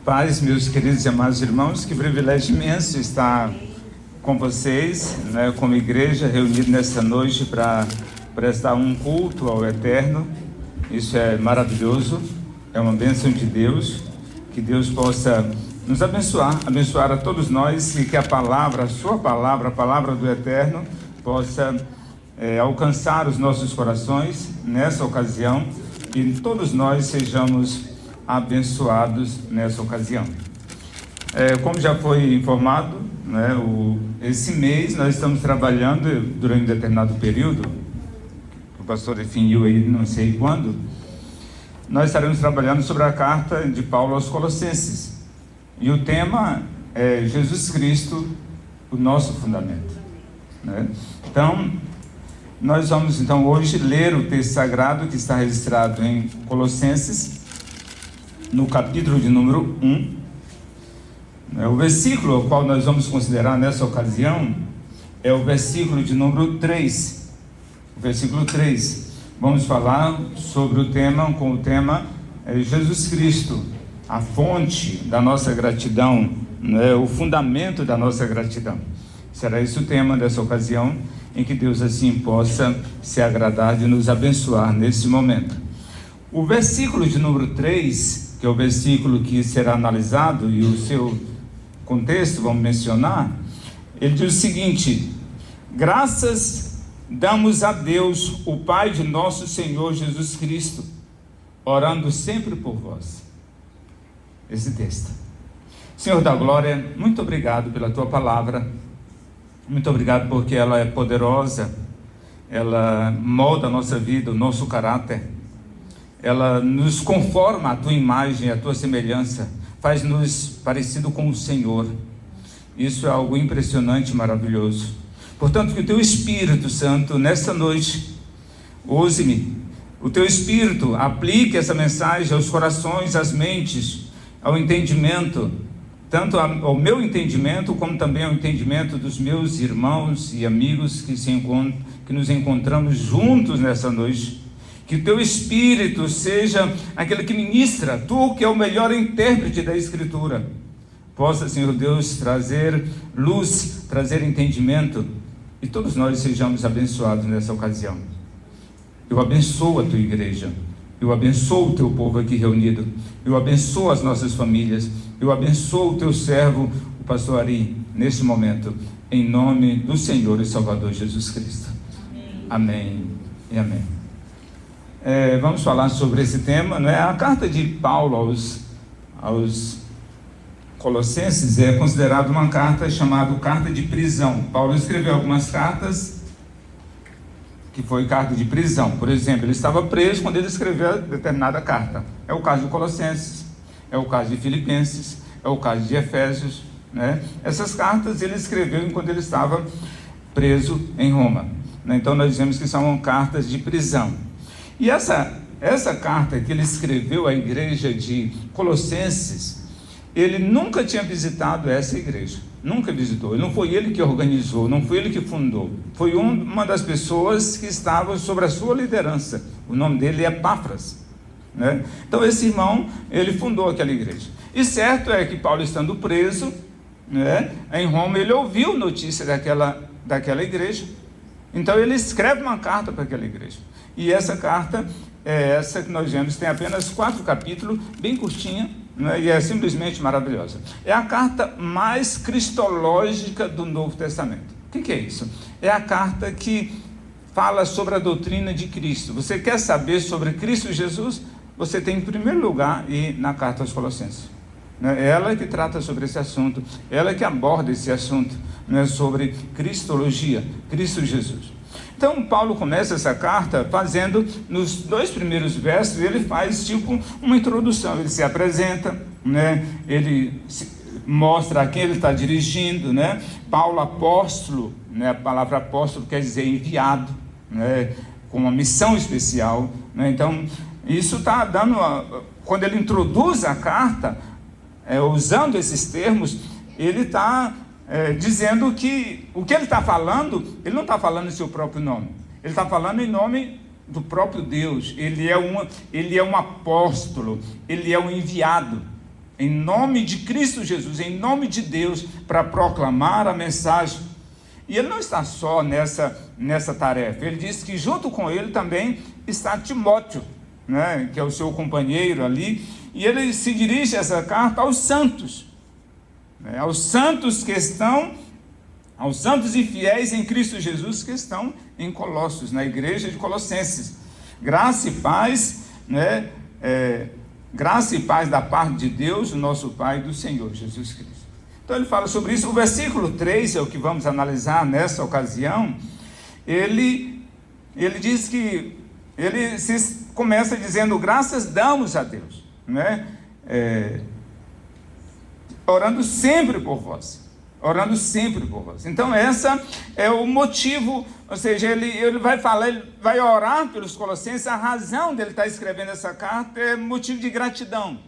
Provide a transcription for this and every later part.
Paz, meus queridos e amados irmãos, que privilégio imenso estar com vocês, como igreja, reunido nesta noite para prestar um culto ao Eterno. Isso é maravilhoso, é uma bênção de Deus, que Deus possa nos abençoar a todos nós, e que a palavra, a sua palavra, a palavra do Eterno, possa alcançar os nossos corações nessa ocasião, e todos nós sejamos abençoados nessa ocasião. Como já foi informado, esse mês nós estamos trabalhando durante um determinado período, o pastor definiu aí não sei quando, nós estaremos trabalhando sobre a carta de Paulo aos Colossenses, e o tema é Jesus Cristo, o nosso fundamento, Então, nós vamos hoje ler o texto sagrado que está registrado em Colossenses, no capítulo de número 1. O versículo ao qual nós vamos considerar nessa ocasião é o versículo de número 3. O versículo 3. Vamos falar sobre o tema, com o tema Jesus Cristo, a fonte da nossa gratidão, o fundamento da nossa gratidão. Será esse o tema dessa ocasião, em que Deus assim possa se agradar de nos abençoar nesse momento. O versículo de número 3, que é o versículo que será analisado, e o seu contexto vamos mencionar, ele diz o seguinte: graças damos a Deus, o Pai de nosso Senhor Jesus Cristo, orando sempre por vós. Esse texto. Senhor da glória, muito obrigado pela tua palavra, muito obrigado porque ela é poderosa, ela molda a nossa vida, o nosso caráter, ela nos conforma à tua imagem, à tua semelhança, faz-nos parecido com o Senhor. Isso é algo impressionante e maravilhoso. Portanto, que o teu Espírito Santo, nesta noite, use-me, o teu Espírito aplique essa mensagem aos corações, às mentes, ao entendimento, tanto ao meu entendimento, como também ao entendimento dos meus irmãos e amigos que nos encontramos juntos nessa noite. Que o teu Espírito seja aquele que ministra, tu que é o melhor intérprete da Escritura, possa, Senhor Deus, trazer luz, trazer entendimento, e todos nós sejamos abençoados nessa ocasião. Eu abençoo a tua igreja, eu abençoo o teu povo aqui reunido, eu abençoo as nossas famílias, eu abençoo o teu servo, o pastor Ari, nesse momento, em nome do Senhor e Salvador Jesus Cristo. Amém e amém. Vamos falar sobre esse tema, A carta de Paulo aos Colossenses é considerada uma carta chamada carta de prisão. Paulo escreveu algumas cartas que foi carta de prisão. Por exemplo, ele estava preso quando ele escreveu determinada carta. É o caso de Colossenses, é o caso de Filipenses, é o caso de Efésios, Essas cartas ele escreveu enquanto ele estava preso em Roma, Então nós dizemos que são cartas de prisão. E essa carta que ele escreveu à igreja de Colossenses, ele nunca tinha visitado essa igreja, nunca visitou, não foi ele que organizou, não foi ele que fundou, foi uma das pessoas que estava sob a sua liderança. O nome dele é Epáfras, Então esse irmão, ele fundou aquela igreja. E certo é que Paulo, estando preso, em Roma, ele ouviu notícia daquela igreja, então ele escreve uma carta para aquela igreja. E essa carta é essa que nós vemos, tem apenas 4 capítulos, bem curtinha, e é simplesmente maravilhosa. É a carta mais cristológica do Novo Testamento. O que é isso? É a carta que fala sobre a doutrina de Cristo. Você quer saber sobre Cristo Jesus? Você tem em primeiro lugar ir na carta aos Colossenses. É ela que trata sobre esse assunto, ela que aborda esse assunto, sobre cristologia, Cristo Jesus. Então Paulo começa essa carta fazendo, nos 2 primeiros versos, ele faz tipo uma introdução, ele se apresenta, ele mostra a quem ele está dirigindo, Paulo apóstolo, a palavra apóstolo quer dizer enviado, com uma missão especial, Então isso está dando, quando ele introduz a carta, usando esses termos, ele está dizendo que o que ele está falando, ele não está falando em seu próprio nome, ele está falando em nome do próprio Deus. Ele é um apóstolo, ele é um enviado. em nome de Cristo Jesus, em nome de Deus, para proclamar a mensagem. E ele não está só nessa tarefa. Ele diz que junto com ele também está Timóteo, né, que é o seu companheiro ali, e ele se dirige essa carta aos santos, né, aos santos e fiéis em Cristo Jesus que estão em Colossos, na igreja de Colossenses. Graça e paz, né, graça e paz da parte de Deus, o nosso Pai, e do Senhor Jesus Cristo. Então ele fala sobre isso. O versículo 3 é o que vamos analisar nessa ocasião. Ele diz que ele começa dizendo: graças damos a Deus, né? Orando sempre por vós. Orando sempre por vós. Então essa é o motivo, ou seja, ele vai falar, ele vai orar pelos colossenses. A razão dele estar escrevendo essa carta é motivo de gratidão.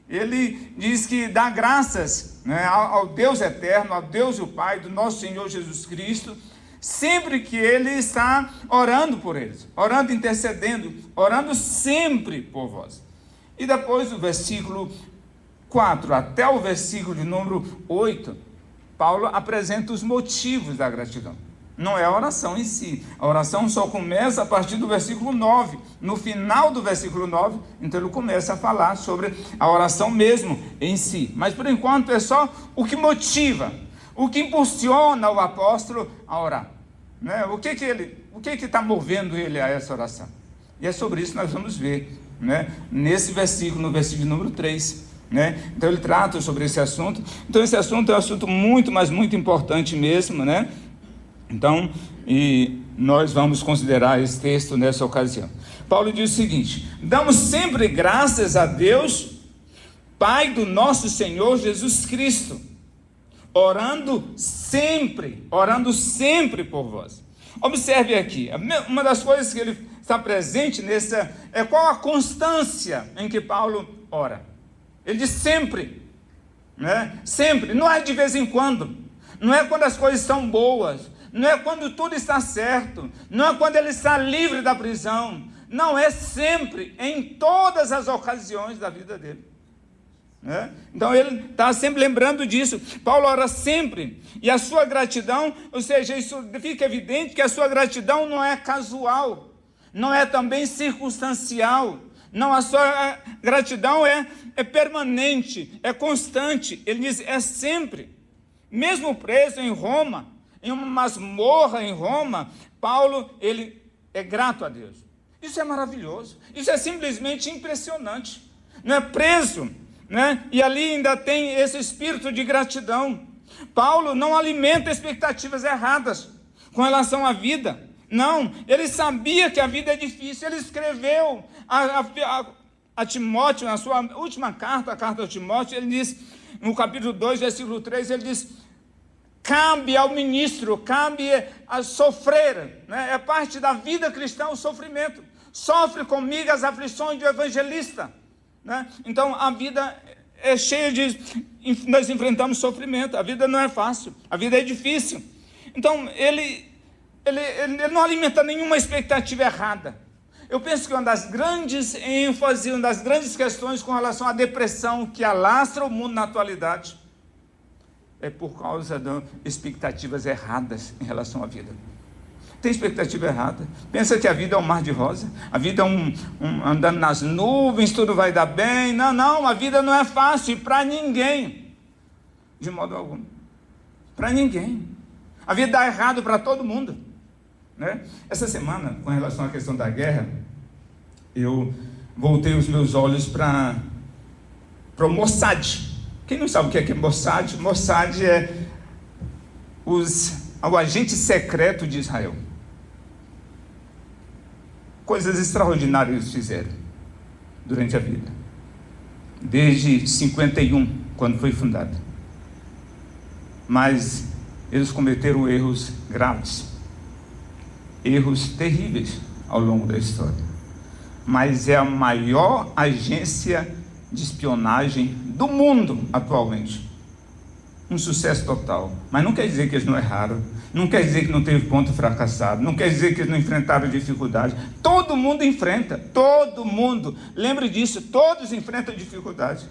Ele diz que dá graças, né, ao Deus eterno, ao Deus o Pai, do nosso Senhor Jesus Cristo, sempre que ele está orando por eles, orando, intercedendo, orando sempre por vós. E depois do versículo 4 até o versículo de número 8, Paulo apresenta os motivos da gratidão. Não é a oração em si. A oração só começa a partir do versículo 9. No final do versículo 9, então ele começa a falar sobre a oração mesmo em si. Mas por enquanto é só o que motiva, o que impulsiona o apóstolo a orar, né? O que está movendo ele a essa oração? E é sobre isso que nós vamos ver, né, nesse versículo, no versículo número 3. Né? Então ele trata sobre esse assunto. Então esse assunto é um assunto muito, mas muito importante mesmo, né? Então, e nós vamos considerar esse texto nessa ocasião. Paulo diz o seguinte: damos sempre graças a Deus, Pai do nosso Senhor Jesus Cristo, orando sempre por vós. Observe aqui, uma das coisas que ele está presente nessa, é qual a constância em que Paulo ora. Ele diz sempre, né? Sempre, não é de vez em quando, não é quando as coisas estão boas, não é quando tudo está certo, não é quando ele está livre da prisão, não, é sempre, em todas as ocasiões da vida dele, né? Então ele está sempre lembrando disso. Paulo ora sempre, e a sua gratidão, ou seja, isso fica evidente que a sua gratidão não é casual, não é também circunstancial. Não, a sua gratidão é permanente, é constante. Ele diz, é sempre. Mesmo preso em Roma, em uma masmorra em Roma, Paulo, ele é grato a Deus. Isso é maravilhoso, isso é simplesmente impressionante. Não é preso, né? E ali ainda tem esse espírito de gratidão. Paulo não alimenta expectativas erradas com relação à vida. Não, ele sabia que a vida é difícil. Ele escreveu a Timóteo, na sua última carta, a carta a Timóteo, ele diz, no capítulo 2, versículo 3, ele diz: cabe ao ministro, cabe a sofrer, né? É parte da vida cristã o sofrimento. Sofre comigo as aflições do evangelista, né? Então a vida é cheia de... nós enfrentamos sofrimento, a vida não é fácil, a vida é difícil. Então ele não alimenta nenhuma expectativa errada. Eu penso que uma das grandes ênfases, uma das grandes questões com relação à depressão que alastra o mundo na atualidade é por causa de expectativas erradas em relação à vida. Tem expectativa errada. Pensa que a vida é um mar de rosa, a vida é andando nas nuvens, tudo vai dar bem. Não, a vida não é fácil para ninguém, de modo algum. Para ninguém. A vida dá errado para todo mundo, né? Essa semana, com relação à questão da guerra, eu voltei os meus olhos para o Mossad. Quem não sabe o que é Mossad? Mossad é o agente secreto de Israel. Coisas extraordinárias eles fizeram durante a vida, desde 51, quando foi fundado. Mas eles cometeram erros graves, erros terríveis ao longo da história. Mas é a maior agência de espionagem do mundo atualmente. Um sucesso total. Mas não quer dizer que eles não erraram, não quer dizer que não teve ponto fracassado, não quer dizer que eles não enfrentaram dificuldade. Todo mundo enfrenta, todo mundo. Lembre disso, todos enfrentam dificuldade.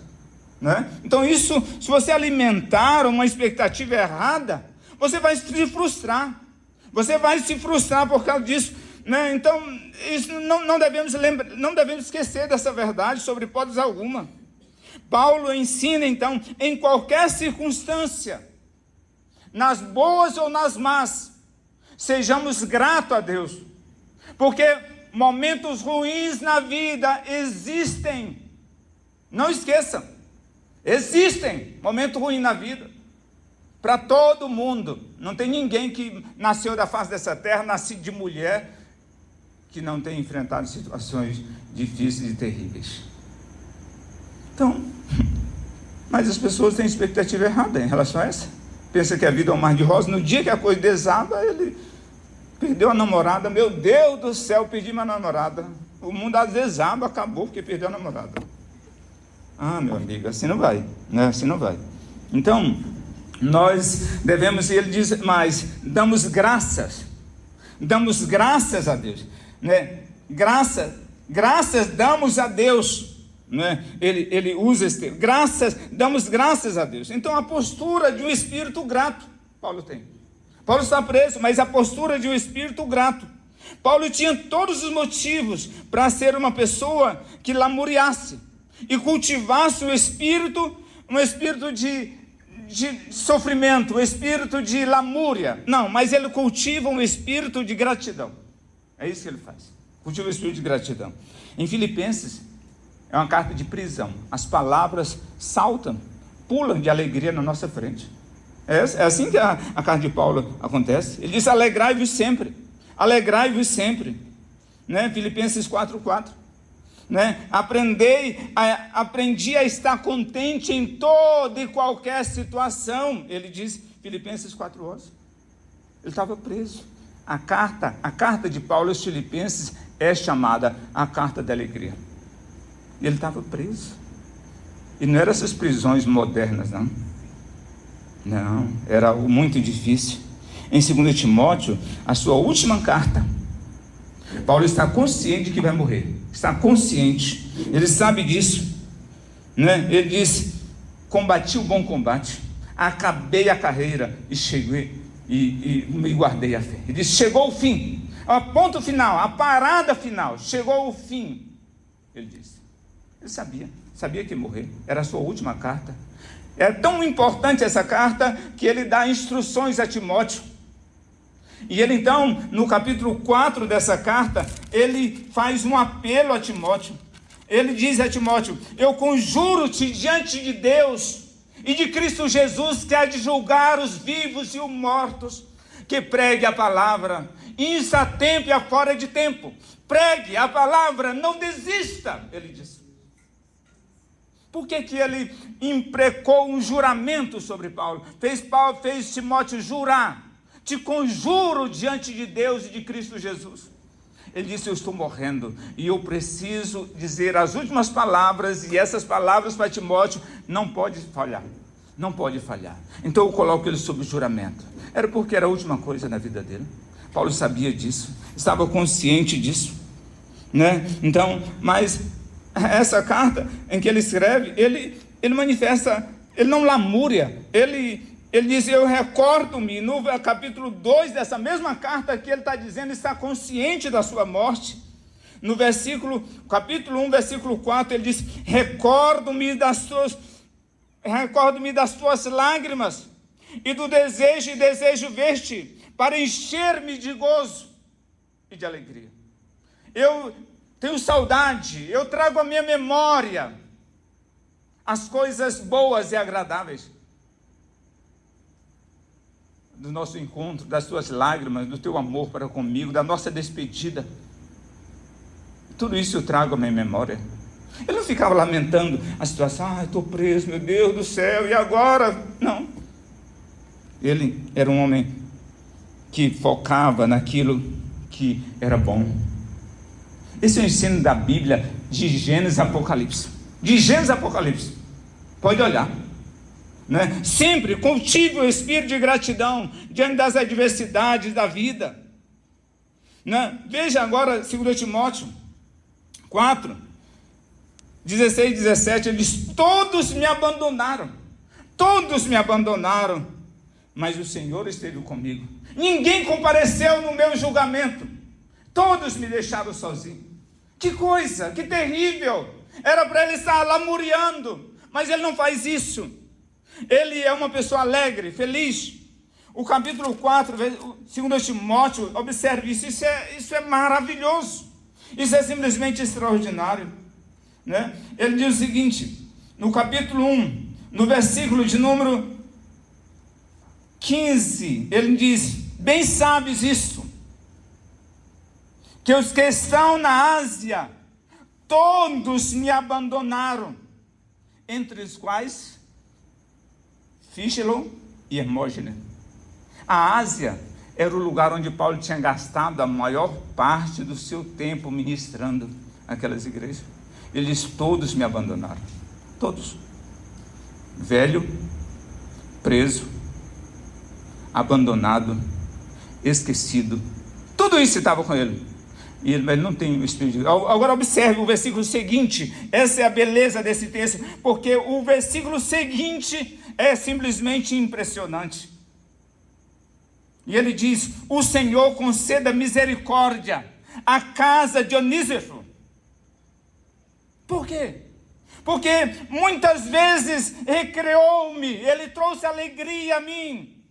né? Então isso, se você alimentar uma expectativa errada, você vai se frustrar. Você vai se frustrar por causa disso, né? Então, isso não devemos esquecer dessa verdade sobre hipótese alguma. Paulo ensina, então, em qualquer circunstância, nas boas ou nas más, sejamos gratos a Deus, porque momentos ruins na vida existem. Não esqueçam, existem momentos ruins na vida, para todo mundo. Não tem ninguém que nasceu da face dessa terra, nascido de mulher, que não tenha enfrentado situações difíceis e terríveis. Então, mas as pessoas têm expectativa errada em relação a essa. Pensa que a vida é um mar de rosas. No dia que a coisa desaba, ele perdeu a namorada. Meu Deus do céu, perdi minha namorada. O mundo desaba, acabou porque perdeu a namorada. Ah, meu amigo, assim não vai, né? Assim não vai. Então, nós devemos, ele diz mais, damos graças a Deus, né? Graças damos a Deus, né? Ele usa esse termo, damos graças a Deus. Então a postura de um espírito grato, Paulo tem. Paulo está preso, mas a postura de um espírito grato. Paulo tinha todos os motivos para ser uma pessoa que lamuriasse e cultivasse um espírito de sofrimento, um espírito de lamúria. Não, mas ele cultiva um espírito de gratidão. É isso que ele faz. Cultiva o espírito de gratidão. Em Filipenses, é uma carta de prisão. As palavras saltam, pulam de alegria na nossa frente. É assim que a carta de Paulo acontece. Ele diz: alegrai-vos sempre. Alegrai-vos sempre. Né? Filipenses 4:4. Né? Aprendi a estar contente em toda e qualquer situação. Ele diz, Filipenses 4:11. Ele estava preso. A carta de Paulo aos Filipenses é chamada a carta da alegria. Ele estava preso. E não eram essas prisões modernas, não. Não, era muito difícil. Em 2 Timóteo, a sua última carta, Paulo está consciente de que vai morrer. Está consciente. Ele sabe disso, né? Ele diz: combati o bom combate, acabei a carreira e cheguei e me guardei a fé. Ele diz: chegou o fim, a ponto final, a parada final, chegou o fim. Ele disse. Ele sabia que ia morrer. Era a sua última carta. É tão importante essa carta que ele dá instruções a Timóteo. E ele então, no capítulo 4 dessa carta, ele faz um apelo a Timóteo. Ele diz a Timóteo: eu conjuro-te diante de Deus e de Cristo Jesus, que há de julgar os vivos e os mortos, que pregue a palavra, isso a tempo e a fora de tempo. Pregue a palavra, não desista, ele diz. Por que ele imprecou um juramento sobre Paulo? Fez Timóteo jurar: te conjuro diante de Deus e de Cristo Jesus. Ele disse: eu estou morrendo e eu preciso dizer as últimas palavras, e essas palavras para Timóteo não pode falhar. Não pode falhar. Então eu coloco ele sob juramento. Era porque era a última coisa na vida dele. Paulo sabia disso, estava consciente disso, né? Então, mas essa carta em que ele escreve, ele manifesta, ele não lamúria, ele diz: eu recordo-me. No capítulo 2 dessa mesma carta que ele está dizendo, está consciente da sua morte. No capítulo 1, versículo 4, ele diz: recordo-me das tuas lágrimas e do desejo ver-te, para encher-me de gozo e de alegria. Eu tenho saudade, eu trago à minha memória as coisas boas e agradáveis do nosso encontro, das tuas lágrimas, do teu amor para comigo, da nossa despedida. Tudo isso eu trago à minha memória. Ele não ficava lamentando a situação: estou preso, meu Deus do céu, e agora? Não. Ele era um homem que focava naquilo que era bom. Esse é o ensino da Bíblia, de Gênesis a Apocalipse. De Gênesis a Apocalipse. Pode olhar. Né? Sempre cultive o espírito de gratidão diante das adversidades da vida. Né? Veja agora 2 Timóteo 4. 16, 17, ele diz: todos me abandonaram, mas o Senhor esteve comigo. Ninguém compareceu no meu julgamento, todos me deixaram sozinho. Que coisa, que terrível! Era para ele estar lamuriando, mas ele não faz isso. Ele é uma pessoa alegre, feliz. O capítulo 4, 2 Timóteo, observe isso, isso é maravilhoso. Isso é simplesmente extraordinário, né? Ele diz o seguinte, no capítulo 1, no versículo de número 15, ele diz: bem sabes isso, que os que estão na Ásia, todos me abandonaram, entre os quais Fígelo e Hermógenes. A Ásia era o lugar onde Paulo tinha gastado a maior parte do seu tempo ministrando aquelas igrejas. Ele diz: todos me abandonaram, todos. Velho, preso, abandonado, esquecido, tudo isso estava com ele. E ele não tem o Espírito de Deus. Agora observe o versículo seguinte. Essa é a beleza desse texto, porque o versículo seguinte é simplesmente impressionante. E ele diz: o Senhor conceda misericórdia à casa de Onísiforo. Por quê? Porque muitas vezes recreou-me, ele trouxe alegria a mim,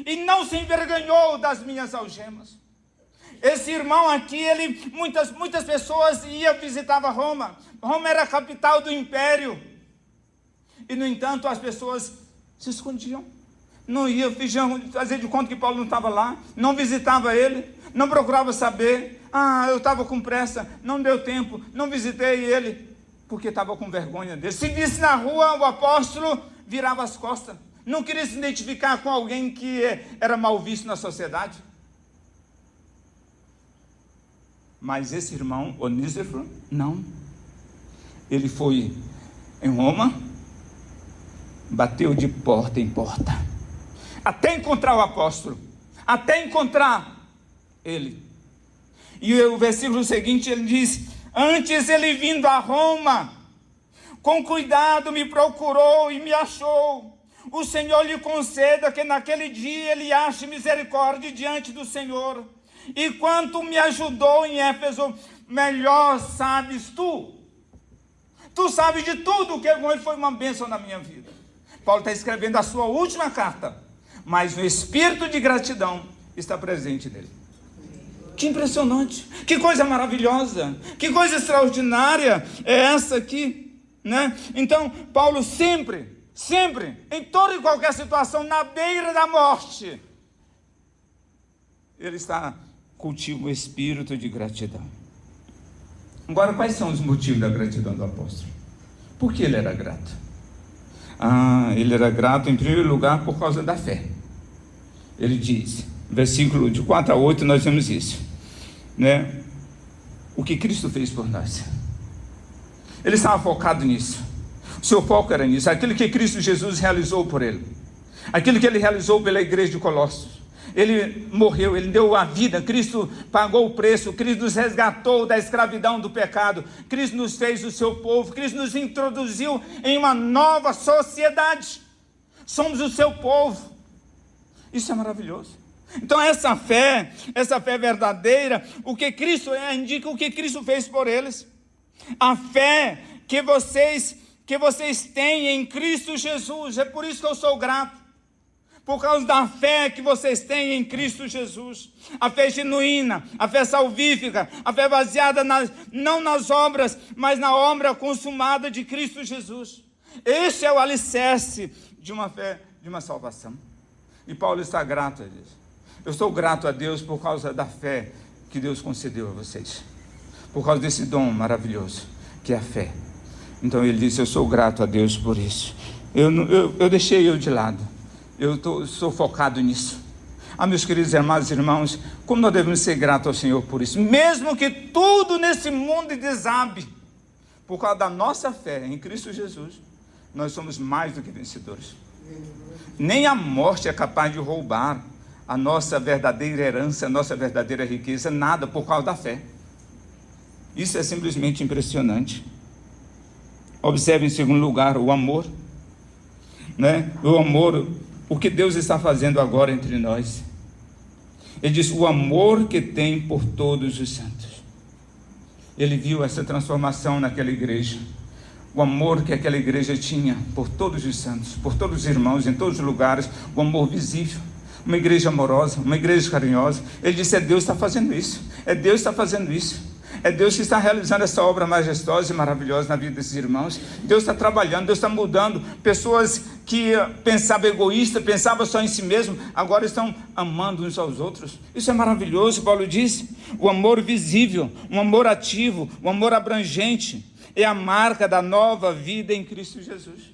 e não se envergonhou das minhas algemas. Esse irmão aqui, muitas pessoas iam visitar Roma. Roma era a capital do império. E, no entanto, as pessoas se escondiam. Não iam, fazer de conta que Paulo não estava lá. Não visitava ele. Não procurava saber. Eu estava com pressa. Não deu tempo. Não visitei ele. Porque estava com vergonha dele. Se visse na rua o apóstolo, virava as costas. Não queria se identificar com alguém que era mal visto na sociedade. Mas esse irmão, Onísiforo, não. Ele foi em Roma, bateu de porta em porta, até encontrar o apóstolo, até encontrar ele. E o versículo seguinte, ele diz: antes ele vindo a Roma, com cuidado me procurou e me achou. O Senhor lhe conceda que naquele dia ele ache misericórdia diante do Senhor. E quanto me ajudou em Éfeso, melhor sabes tu. Tu sabes de tudo, que foi uma bênção na minha vida. Paulo está escrevendo a sua última carta, mas o espírito de gratidão está presente nele. Que impressionante, que coisa maravilhosa, que coisa extraordinária é essa aqui, né? Então, Paulo sempre, em toda e qualquer situação, na beira da morte, ele cultiva o espírito de gratidão. Agora, quais são os motivos da gratidão do apóstolo? Por que ele era grato? Ele era grato em primeiro lugar por causa da fé. Ele diz, versículo de 4 a 8, nós vemos isso, né? O que Cristo fez por nós. Ele estava focado nisso. O seu foco era nisso, aquilo que Cristo Jesus realizou por ele, aquilo que ele realizou pela igreja de Colossos. Ele morreu, ele deu a vida, Cristo pagou o preço, Cristo nos resgatou da escravidão do pecado, Cristo nos fez o seu povo, Cristo nos introduziu em uma nova sociedade, somos o seu povo. Isso é maravilhoso. Então essa fé verdadeira, o que Cristo indica o que Cristo fez por eles. A fé que vocês têm em Cristo Jesus, é por isso que eu sou grato. Por causa da fé que vocês têm em Cristo Jesus. A fé genuína, a fé salvífica, a fé baseada não nas obras, mas na obra consumada de Cristo Jesus. Esse é o alicerce de uma fé, de uma salvação. E Paulo está grato a Deus. Eu estou grato a Deus por causa da fé que Deus concedeu a vocês. Por causa desse dom maravilhoso, que é a fé. Então ele disse, eu sou grato a Deus por isso. Eu deixei eu de lado. Sou focado nisso. Meus queridos amados irmãos, como nós devemos ser gratos ao Senhor por isso, mesmo que tudo nesse mundo desabe, por causa da nossa fé em Cristo Jesus, nós somos mais do que vencedores. Nem a morte é capaz de roubar a nossa verdadeira herança, a nossa verdadeira riqueza, nada, por causa da fé. Isso é simplesmente impressionante. Observe, em segundo lugar, o amor, né? O amor, o que Deus está fazendo agora entre nós. Ele diz: o amor que tem por todos os santos. Ele viu essa transformação naquela igreja. O amor que aquela igreja tinha por todos os santos, por todos os irmãos, em todos os lugares. O amor visível. Uma igreja amorosa, uma igreja carinhosa. Ele disse: é Deus que está fazendo isso. É Deus que está fazendo isso. É Deus que está realizando essa obra majestosa e maravilhosa na vida desses irmãos. Deus está trabalhando, Deus está mudando. Pessoas que pensavam egoísta, pensavam só em si mesmo, agora estão amando uns aos outros. Isso é maravilhoso. Paulo disse: o amor visível, um amor ativo, um amor abrangente, é a marca da nova vida em Cristo Jesus.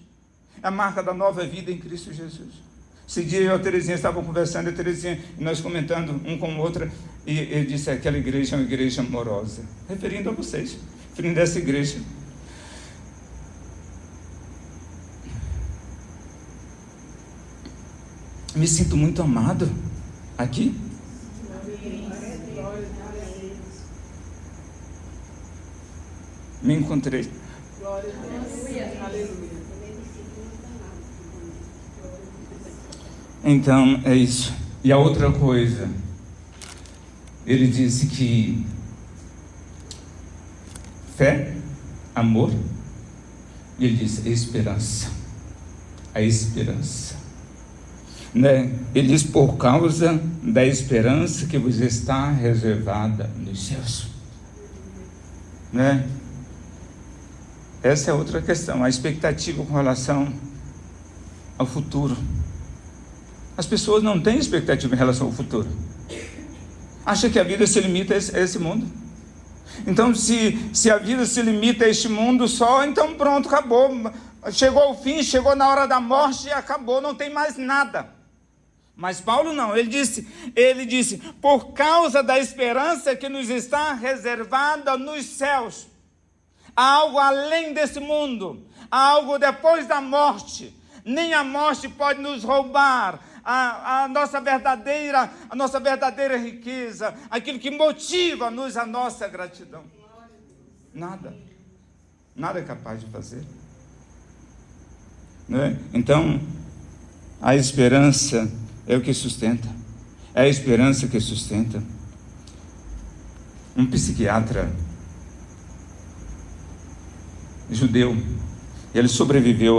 É a marca da nova vida em Cristo Jesus. Esse dia eu e a Terezinha estavam conversando, a Terezinha e nós comentando um com o outro, e ele disse: aquela igreja é uma igreja amorosa, referindo a vocês, referindo a essa igreja. Me sinto muito amado aqui. Me encontrei. Então é isso. E a outra coisa, ele disse que fé, amor, e ele disse esperança. A esperança, né? Ele diz: por causa da esperança que vos está reservada nos céus, né? Essa é outra questão, a expectativa com relação ao futuro. As pessoas não têm expectativa em relação ao futuro. Acha que a vida se limita a esse mundo. Então, se a vida se limita a este mundo só, então pronto, acabou. Chegou ao fim, chegou na hora da morte e acabou, não tem mais nada. Mas Paulo não, ele disse, por causa da esperança que nos está reservada nos céus. Há algo além desse mundo, há algo depois da morte. Nem a morte pode nos roubar a nossa verdadeira riqueza, aquilo que motiva-nos a nossa gratidão. Nada é capaz de fazer, né? Então, a esperança é o que sustenta, é a esperança que sustenta. Um psiquiatra judeu, ele sobreviveu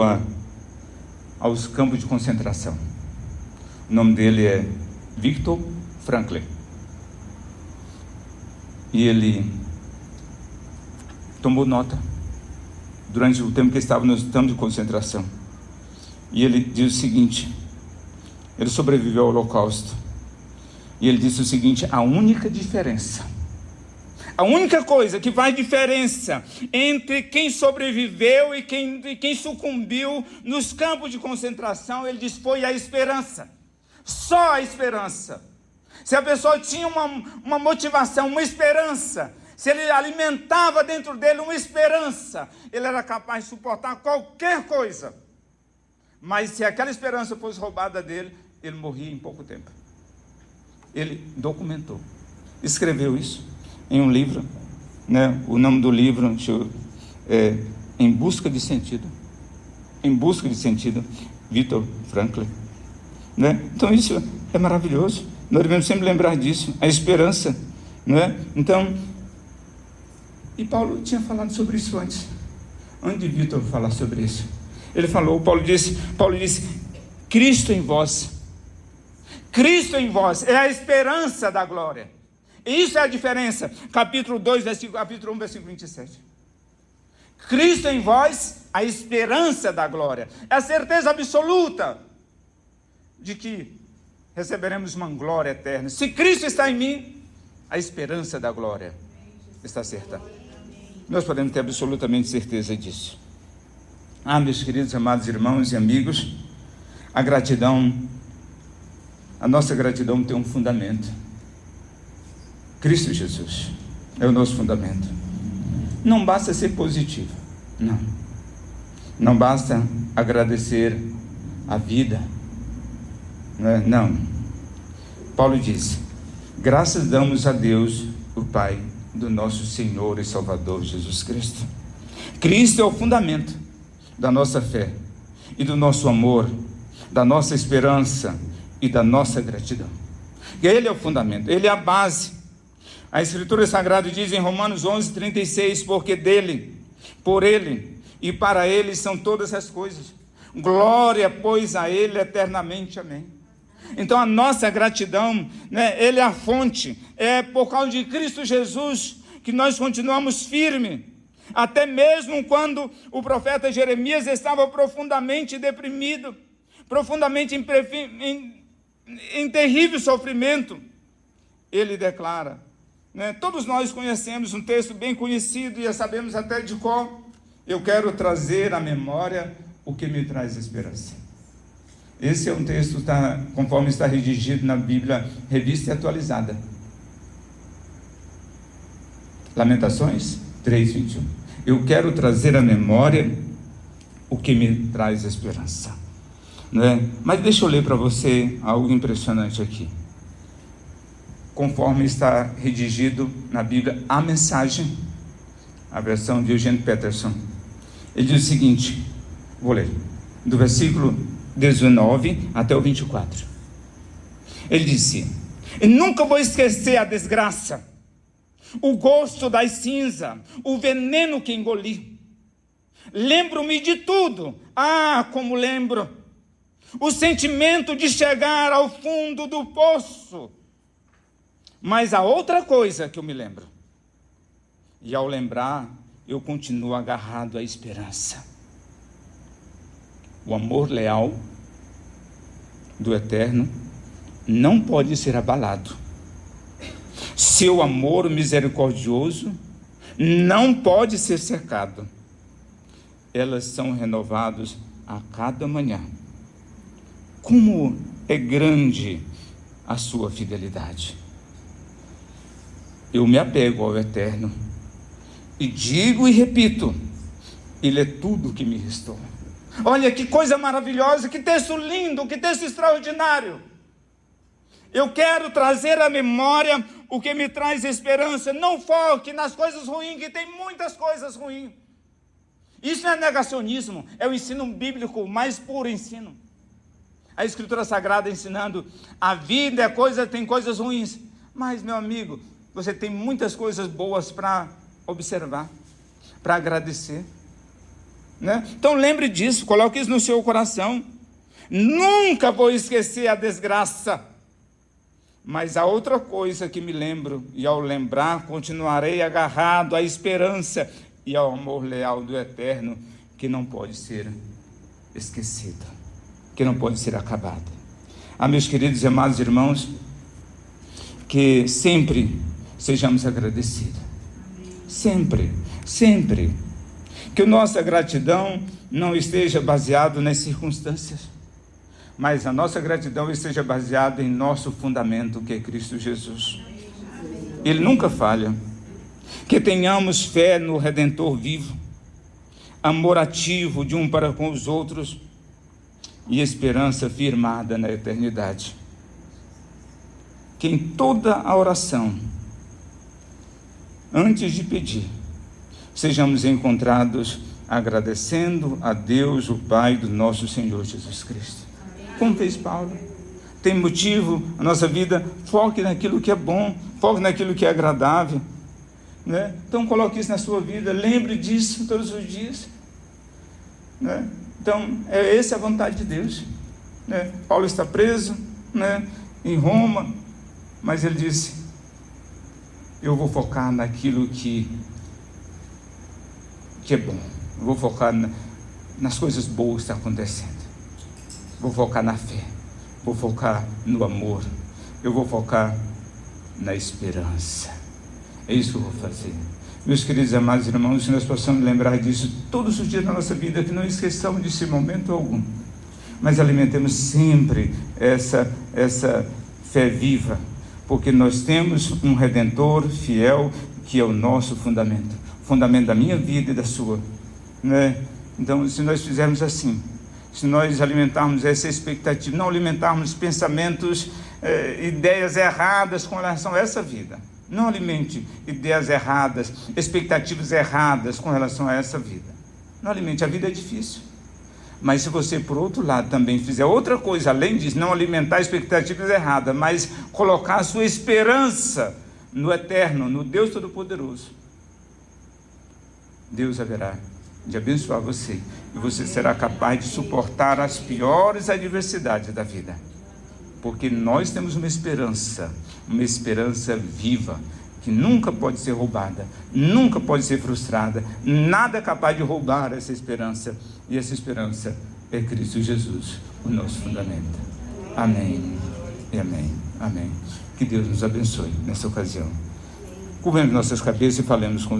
aos campos de concentração. O nome dele é Viktor Frankl. E ele tomou nota durante o tempo que estava nos campos de concentração. E ele diz o seguinte: ele sobreviveu ao Holocausto. E ele disse o seguinte: a única coisa que faz diferença entre quem sobreviveu e quem sucumbiu nos campos de concentração, ele diz, foi a esperança. Só a esperança. Se a pessoa tinha uma motivação, uma esperança, se ele alimentava dentro dele uma esperança, ele era capaz de suportar qualquer coisa. Mas se aquela esperança fosse roubada dele, ele morria em pouco tempo. Ele documentou, escreveu isso em um livro, né? O nome do livro é Em Busca de Sentido. Em Busca de Sentido, Viktor Frankl, né? Então isso é maravilhoso. Nós devemos sempre lembrar disso, a esperança, né? Então, e Paulo tinha falado sobre isso antes de Viktor falar sobre isso. Ele falou, Paulo disse, Cristo em vós é a esperança da glória. E isso é a diferença. Capítulo 2, capítulo 1, versículo 27. Cristo em vós, a esperança da glória. É a certeza absoluta de que receberemos uma glória eterna. Se Cristo está em mim, a esperança da glória está certa. Nós podemos ter absolutamente certeza disso. Meus queridos, amados irmãos e amigos, a nossa gratidão tem um fundamento. Cristo Jesus é o nosso fundamento. Não basta ser positivo, não basta agradecer a vida, não. Paulo diz, graças damos a Deus, o Pai do nosso Senhor e Salvador Jesus Cristo. Cristo é o fundamento da nossa fé e do nosso amor, da nossa esperança e da nossa gratidão. E Ele é o fundamento, Ele é a base. A Escritura Sagrada diz em Romanos 11:36, porque dele, por Ele e para Ele são todas as coisas. Glória, pois, a Ele eternamente. Amém. Então a nossa gratidão, Ele é a fonte. É por causa de Cristo Jesus que nós continuamos firmes. Até mesmo quando o profeta Jeremias estava profundamente deprimido, profundamente em terrível sofrimento, ele declara, todos nós conhecemos um texto bem conhecido e sabemos até de cor: eu quero trazer à memória o que me traz esperança. Esse é um texto, conforme está redigido na Bíblia, revista e atualizada. Lamentações 3:21. Eu quero trazer à memória o que me traz esperança. Mas deixa eu ler para você algo impressionante aqui. Conforme está redigido na Bíblia, a mensagem, a versão de Eugene Peterson, ele diz o seguinte, vou ler, do versículo 19 até o 24. Ele disse: eu nunca vou esquecer a desgraça, o gosto das cinzas, o veneno que engoli. Lembro-me de tudo, como lembro, o sentimento de chegar ao fundo do poço. Mas há outra coisa que eu me lembro, e ao lembrar, eu continuo agarrado à esperança. O amor leal do Eterno não pode ser abalado. Seu amor misericordioso não pode ser secado. Elas são renovadas a cada manhã. Como é grande a sua fidelidade. Eu me apego ao Eterno e digo e repito: Ele é tudo que me restou. Olha que coisa maravilhosa, que texto lindo, que texto extraordinário. Eu quero trazer à memória o que me traz esperança. Não foque nas coisas ruins, que tem muitas coisas ruins. Isso não é negacionismo, é o ensino bíblico, o mais puro ensino. A Escritura Sagrada ensinando, a vida tem coisas ruins, mas, meu amigo, você tem muitas coisas boas para observar, para agradecer. Então lembre disso, coloque isso no seu coração. Nunca vou esquecer a desgraça, mas há outra coisa que me lembro, e ao lembrar continuarei agarrado à esperança e ao amor leal do Eterno, que não pode ser esquecido, que não pode ser acabado. Meus queridos e amados irmãos, que sempre sejamos agradecidos, sempre, sempre. Que a nossa gratidão não esteja baseada nas circunstâncias, mas a nossa gratidão esteja baseada em nosso fundamento, que é Cristo Jesus. Ele nunca falha. Que tenhamos fé no Redentor vivo, amor ativo de um para com os outros e esperança firmada na eternidade. Que em toda a oração, antes de pedir, sejamos encontrados agradecendo a Deus, o Pai do nosso Senhor Jesus Cristo. Como fez Paulo. Tem motivo a nossa vida, foque naquilo que é bom, foque naquilo que é agradável. Então coloque isso na sua vida, lembre disso todos os dias. Então, essa é a vontade de Deus. Paulo está preso em Roma, mas ele disse: eu vou focar naquilo que é bom. Eu vou focar nas coisas boas que estão acontecendo. Vou focar na fé. Vou focar no amor. Eu vou focar na esperança. É isso que eu vou fazer. Meus queridos e amados irmãos, se nós possamos lembrar disso todos os dias da nossa vida, que não esqueçamos disso em momento algum, mas alimentemos sempre essa fé viva, porque nós temos um Redentor fiel, que é o nosso fundamento da minha vida e da sua. Então, se nós fizermos assim, se nós alimentarmos essa expectativa, não alimentarmos pensamentos, ideias erradas com relação a essa vida, Não alimente ideias erradas, expectativas erradas com relação a essa vida. Não alimente, a vida é difícil. Mas se você, por outro lado, também fizer outra coisa, além disso, não alimentar expectativas erradas, mas colocar a sua esperança no eterno, no Deus Todo-Poderoso, Deus haverá de abençoar você, e você será capaz de suportar as piores adversidades da vida, porque nós temos uma esperança viva, que nunca pode ser roubada, nunca pode ser frustrada, nada é capaz de roubar essa esperança, e essa esperança é Cristo Jesus, o nosso fundamento. Amém e amém, amém. Que Deus nos abençoe nessa ocasião. Curvemos nossas cabeças e falemos com o Senhor.